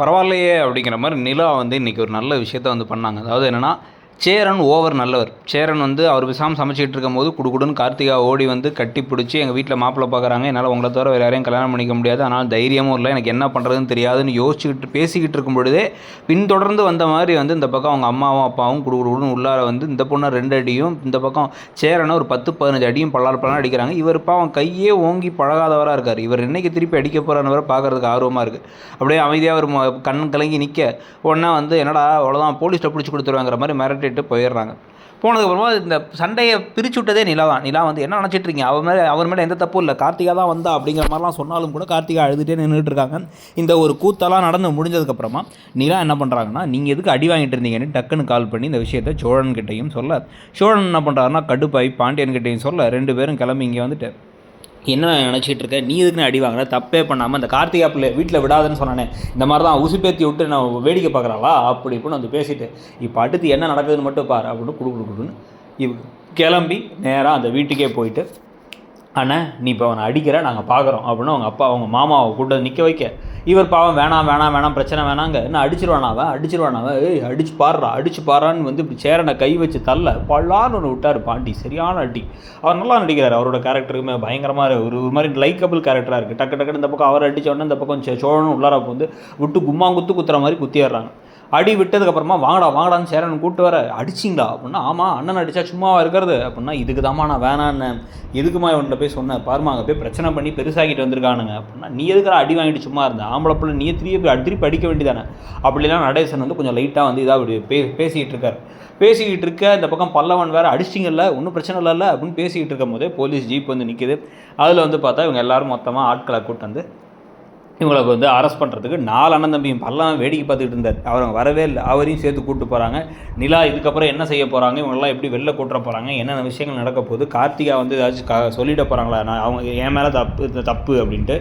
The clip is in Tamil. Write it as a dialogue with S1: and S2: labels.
S1: பரவாயில்லையே அப்படிங்கிற மாதிரி நிலா வந்து இன்றைக்கி ஒரு நல்ல விஷயத்த வந்து பண்ணாங்க. அதாவது என்னென்னா, சேரன் ஓவர் நல்லவர். சேரன் வந்து அவர் பேசாமல் சமைச்சிட்டு இருக்கும்போது குடுகுடுன்னு கார்த்திகா ஓடி வந்து கட்டி பிடிச்சி, எங்கள் வீட்டில் மாப்பிள்ளை பார்க்குறாங்க, என்னால் உங்களை தவிர வேறு யாரையும் கல்யாணம் பண்ணிக்க முடியாது, ஆனால் தைரியமும் இல்லை, எனக்கு என்ன பண்ணுறதுன்னு தெரியாதுன்னு யோசிச்சுக்கிட்டு பேசிக்கிட்டு இருக்கும் பொழுதே பின்தொடர்ந்து வந்த மாதிரி வந்து இந்த பக்கம் அவங்க அம்மாவும் அப்பாவும் குடுகுடுன்னு உள்ளார வந்து இந்த பொண்ணை 2 அடியும், இந்த பக்கம் சேரனை ஒரு 10-15 அடியும் பல்லால் அடிக்கிறாங்க. இவர் பாவம் கையே ஓங்கி பழகாதவராக இருக்கார். இவர் என்னைக்கு திருப்பி அடிக்க போகிறான்னு வர பார்க்குறதுக்கு ஆர்வமாக இருக்குது. அப்படியே அமைதியாக ஒரு கண் கலங்கி நிற்க உடனே வந்து என்னடா அவ்வளோதான் போலீஸில் பிடிச்சி கொடுத்துருவாங்கிற மாதிரி மிரட்டிட்டு போயிடுறாங்க. போனதுக்கப்புறமா இந்த சண்டையை பிரித்து விட்டதே நிலா தான். நிலா வந்து என்ன நினச்சிட்டு இருக்கீங்க, அவர் மேலே எந்த தப்பும் இல்லை, கார்த்திகா தான் வந்தா அப்படிங்கிற மாதிரிலாம் சொன்னாலும் கூட கார்த்திகா அழுதுகிட்டே நின்றுட்டு இருக்காங்க. இந்த ஒரு கூத்தெல்லாம் நடந்து முடிஞ்சதுக்கப்புறமா நிலா என்ன பண்ணுறாங்கன்னா, நீங்கள் எதுக்கு அடி வாங்கிட்டு இருந்தீங்கன்னு டக்குன்னு கால் பண்ணி இந்த விஷயத்தை சோழன்கிட்டையும் சொல்ல, சோழன் என்ன பண்ணுறாருன்னா கடுப்பாய் பாண்டியன்கிட்டையும் சொல்ல, 2 பேரும் கிளம்பி இங்கே வந்துட்டு என்ன நினச்சிட்டு இருக்க, நீ எதுக்குன்னு அடி வாங்கின, தப்பே பண்ணாமல் இந்த கார்த்திகா பிள்ளை வீட்டில் விடாதுன்னு சொன்னானே, இந்த மாதிரி தான் உசுப்பேற்றி விட்டு நான் வேடிக்கை பார்க்குறாளா அப்படி இப்படின்னு வந்து பேசிட்டு, இப்போ அடுத்து என்ன நடக்குதுன்னு மட்டும் பாரு அப்படின்னு குடுன்னு கிளம்பி நேராக அந்த வீட்டுக்கே போயிட்டு, அண்ணா நீ இப்போ அவனை அடிக்கிற நாங்கள் பார்க்குறோம் அப்படின்னு அவங்க அப்பா அவங்க மாமாவை கூட்ட நிற்க வைக்க, இவர் பாவம் வேணாம் பிரச்சனை வேணாங்க, என்ன அடிச்சிருவானாவ ஏய் அடிச்சு பாடுறான்னு வந்து இப்படி சேரனை கை வச்சு தள்ள பல்லான்னு ஒன்று விட்டார் பாண்டி. சரியான அடி. அவர் நல்லா நடிக்கிறார். அவரோட கேரக்டருக்குமே பயங்கரமாக ஒரு மாதிரி லைக்கபிள் கேரக்டராக இருக்குது. டக்குன்னு இந்த பக்கம் அவர் அடித்த உடனே இந்த பக்கம் சோழனும் உள்ளார வந்து விட்டு குத்துற மாதிரி குத்திடுறாங்க. அடி விட்டதுக்கப்புறமா வாங்கடான்னு சேரன் கூப்பிட்டு வர, அடிச்சிங்களா அப்படின்னா, ஆமாம் அண்ணன் அடித்தா சும்மாவாக இருக்கிறது அப்படின்னா, இதுக்கு தாம்மா நான் வேணான்னு எதுக்குமா இவன்கிட்ட போய் சொன்னேன், பாருமா அங்கே போய் பிரச்சனை பண்ணி பெருசாகிட்டு வந்திருக்கானுங்க அப்படின்னா, நீ எதுக்குற அடி வாங்கிட்டு சும்மா இருந்தேன், ஆம்பளை பிள்ளை நீ திருப்பி அடிக்க வேண்டியதானே அப்படிலாம் நடேசன் வந்து கொஞ்சம் லைட்டாக வந்து இதாக பேசிக்கிட்டு இருக்கார். பேசிக்கிட்டு இருக்க இந்த பக்கம் பல்லவன் வேறு அடிச்சிங்கல்ல ஒன்றும் பிரச்சனை இல்லைல்ல அப்படின்னு பேசிக்கிட்டு இருக்கும் போதே போலீஸ் ஜீப் வந்து நிற்கிது. அதில் வந்து பார்த்தா இவங்க எல்லோரும் மொத்தமாக ஆட்களை கூட்டு வந்து இவங்களுக்கு வந்து அரெஸ்ட் பண்ணுறதுக்கு 4 அண்ணன் தம்பியும் பல்லாம் வேடிக்கை பார்த்துக்கிட்டு இருந்தார். அவங்க வரவே இல்லை. அவரையும் சேர்த்து கூப்பிட்டு போகிறாங்க. நிலா இதுக்கப்புறம் என்ன செய்ய போகிறாங்க, இவங்கெல்லாம் எப்படி வெளில கூட்டுற போகிறாங்க, என்னென்ன விஷயங்கள் நடக்க போகுது, கார்த்திகா வந்து ஏதாச்சும் சொல்லிட போகிறாங்களா, அவங்க என் மேலே தப்பு அப்படின்ட்டு